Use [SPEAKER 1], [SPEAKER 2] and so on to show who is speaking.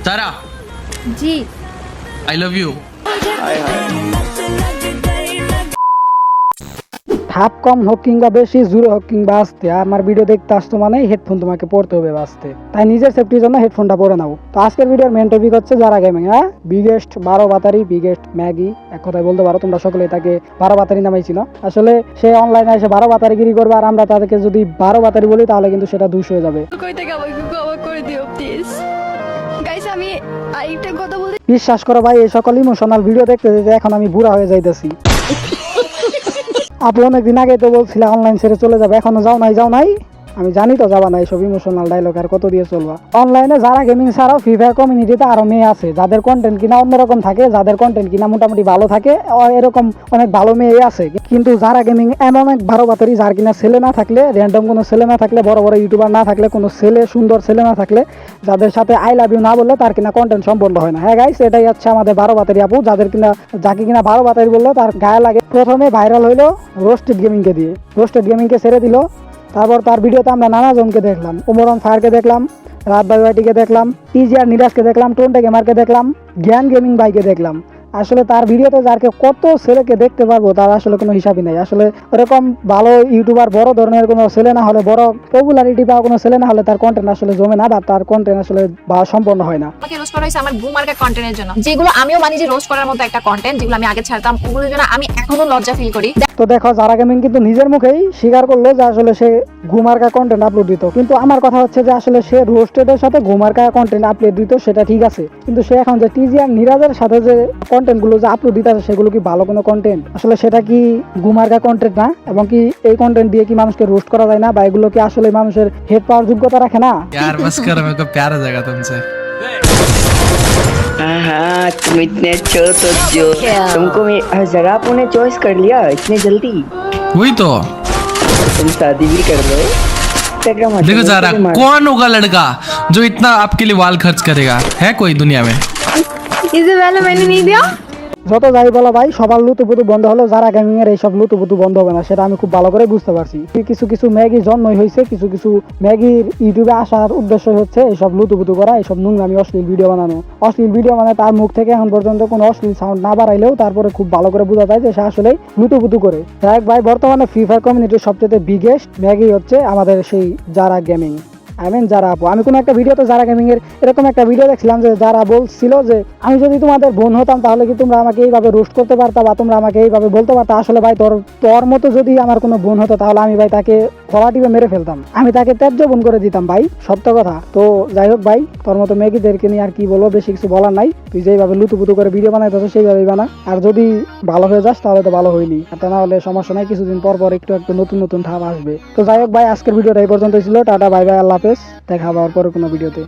[SPEAKER 1] Tara
[SPEAKER 2] ji
[SPEAKER 1] I love you.
[SPEAKER 3] ঠাপ কম হোক কিংবা বেশি, জোরে হোক কিংবা আস্তে, আমার ভিডিও দেখতে আসতো মানে হেডফোন তোমাকে পড়তে হবে বাঁচতে। তাই নিজের সেফটির জন্য হেডফোনটা পরে নাও। তো আজকের ভিডিওর মেন টপিক হচ্ছে যারা গেমিং, বিগেস্ট 12 বাতারি, বিগেস্ট ম্যাগি, এক কথায় বলতে পারো তোমরা সকলেই তাকে 12 বাতারি নামাই চিনো। আসলে সে অনলাইনে এসে 12 বাতারিগিরি করবে, আর আমরা তাদেরকে যদি 12 বাতারি বলি তাহলে কিন্তু সেটা দুষ হয়ে যাবে।
[SPEAKER 2] কই থেকে আমাকে ক্ষমা করে দিও প্লিজ গাইস। আমি আরেকটা কথা বলতে,
[SPEAKER 3] বিশ্বাস করো ভাই, এই সকল ইমোশনাল ভিডিও দেখতে দেখতে এখন আমি বুড়া হয়ে যাইতেছি। আপু অনেকদিন আগে তো বলছিলে অনলাইন ছেড়ে চলে যাবে, এখনো যাও নাই। আমি জানি তো যাবা না, এইসব ইমোশনাল ডায়লগ আর কত দিয়ে চলবা। অনলাইনে যারা গেমিং ছাড়াও ফ্রি ফায়ার কমিউনিটিতে আরো মেয়ে আছে যাদের কন্টেন্ট কিনা অন্যরকম থাকে, যাদের কন্টেন্ট কিনা মোটামুটি ভালো থাকে, এরকম অনেক ভালো মেয়ে আছে। কিন্তু যারা গেমিং এমন এক 12 বাতারি, যার কিনা ছেলে না থাকলে, র্যান্ডম কোনো ছেলে না থাকলে, বড় বড় ইউটিউবার না থাকলে, কোনো ছেলে সুন্দর ছেলে না থাকলে, যাদের সাথে আই লাভ ইউ না বললে তার কিনা কন্টেন্ট সম্পন্ন হয় না। হ্যাঁ গাইস, এটাই হচ্ছে আমাদের 12 বাতারি আপু, যাকে কিনা 12 বাতারি বললো তার গায়ে লাগে। প্রথমে ভাইরাল হইলো রোস্টেড গেমিংকে দিয়ে, রোস্টেড গেমিংকে ছেড়ে দিল। তারপর তার ভিডিওতে আমরা নানা জনকে দেখলাম, ওমরন ফায়ারকে দেখলাম, রাত বাইটিকে দেখলাম, টিজিআর নিরাজকে দেখলাম, টোনটে গেমারকে দেখলাম, জ্ঞান গেমিং ভাইকে দেখলাম। আসলে তার ভিডিওতে যারকে কত ছেলেকে দেখতে পারবো তার আসলে কোনো হিসাবই নাই। আসলে ওরকম ভালো ইউটিউবার, বড় ধরনের কোনো ছেলে না হলে, বড় পপুলারিটি পাওয়া কোনো ছেলে না হলে তার কন্টেন্ট আসলে জমে না, বা তার কন্টেন্ট আসলে সম্পন্ন হয় না।
[SPEAKER 4] আমাকে রোস্ট করা হয়েছে আমার বুমার্কা কন্টেন্টের জন্য, যেগুলো আমিও মানি যে রোস্ট করার মতো একটা কন্টেন্ট, যেগুলো আমি আগে ছাড়তাম, ওগুলোর জন্য আমি এখনো লজ্জা ফিল করি।
[SPEAKER 3] তো দেখো, যারা গেমিং কিন্তু নিজের মুখেই স্বীকার করলো যে আসলে সে ঘুমার্কা কন্টেন্ট আপলোড দিত। কিন্তু আমার কথা হচ্ছে যে আসলে সে রোস্টেডের সাথে ঘুমার্কা কন্টেন্ট আপলোড দিত, সেটা ঠিক আছে, কিন্তু সে এখন যে টিজিআর নিরাজের সাথে যে কন্টেন্টগুলো যে আপলোড দিতে আছে সেগুলো কি ভালো কোনো কন্টেন্ট? আসলে সেটা কি ঘুমার্কা কন্টেন্ট না? এবং কি এই কন্টেন্ট দিয়ে কি মানুষকে রোস্ট করা যায় না, বা এগুলো কি আসলে মানুষের হেড পাওয়ার যোগ্যতা রাখে না?
[SPEAKER 1] यार बस करो, मेरे को प्यार हो जाएगा तुमसे।
[SPEAKER 5] हाँ तुम इतने अच्छे हो तो जो तुमको जरा आपने चॉइस कर लिया इतने जल्दी,
[SPEAKER 1] वही तो
[SPEAKER 5] तुम शादी भी कर लो।
[SPEAKER 1] देखो जरा, कौन होगा लड़का जो इतना आपके लिए वाल खर्च करेगा? है कोई दुनिया में?
[SPEAKER 2] इसे पहले मैंने नहीं दिया।
[SPEAKER 3] যত যাই বলো ভাই, সবার লুতুপুতু বন্ধ হলো, যারা গেমিং এর এইসব লুতুপুতু বন্ধ হবে না, সেটা আমি খুব ভালো করে বুঝতে পারছি। কিছু ম্যাগি জন্মই হয়েছে, কিছু ম্যাগির ইউটিউবে আসার উদ্দেশ্য হচ্ছে এইসব লুতুপুতু করা, এইসব নোংরামি অশ্লীল ভিডিও বানানো। অশ্লীল ভিডিও মানে তার মুখ থেকে এখন পর্যন্ত কোনো অশ্লীল সাউন্ড না বাড়াইলেও তারপরে খুব ভালো করে বোঝা যায় যে সে আসলে লুতুপুতু করে। যাই ভাই, বর্তমানে ফ্রি ফায়ার কমিউনিটির সবচেয়ে বিগেস্ট ম্যাগি হচ্ছে আমাদের সেই যারা গেমিং, যারা আপু। আমি কোনো একটা ভিডিওতে যারা গেমিং এর এরকম একটা ভিডিও দেখছিলাম যে যারা বলছিল যে আমি যদি তোমাদের বোন হতাম তাহলে কি তোমরা আমাকে এইভাবে রোস্ট করতে পারতা, বা তোমরা আমাকে এইভাবে বলতে পারতা? আসলে ভাই, তোর মতো যদি আমার কোনো বোন হতো তাহলে আমি ভাই তাকে গলা টিপে মেরে ফেলতাম, আমি তাকে ত্যায্য বোন করে দিতাম ভাই, সত্য কথা। তো যাই হোক ভাই, তোর মতো মেয়েদেরকে নিয়ে আর কি বলবো, বেশি কিছু বলার নাই। তুই যেইভাবে লুতুপুতু করে ভিডিও বানাইতেছ সেইভাবেই বানা, আর যদি ভালো হয়ে যাস তাহলে তো ভালো হইলি, আর তা না হলে সমস্যা নাই, কিছুদিন পর একটু নতুন ঠাপ আসবে। তো যাই হোক ভাই, আজকের ভিডিওটা এই পর্যন্ত ছিল। টাটা, বাই বাই, আল্লাহ হাফেজ, দেখা হবে আর পরে কোনো ভিডিওতে।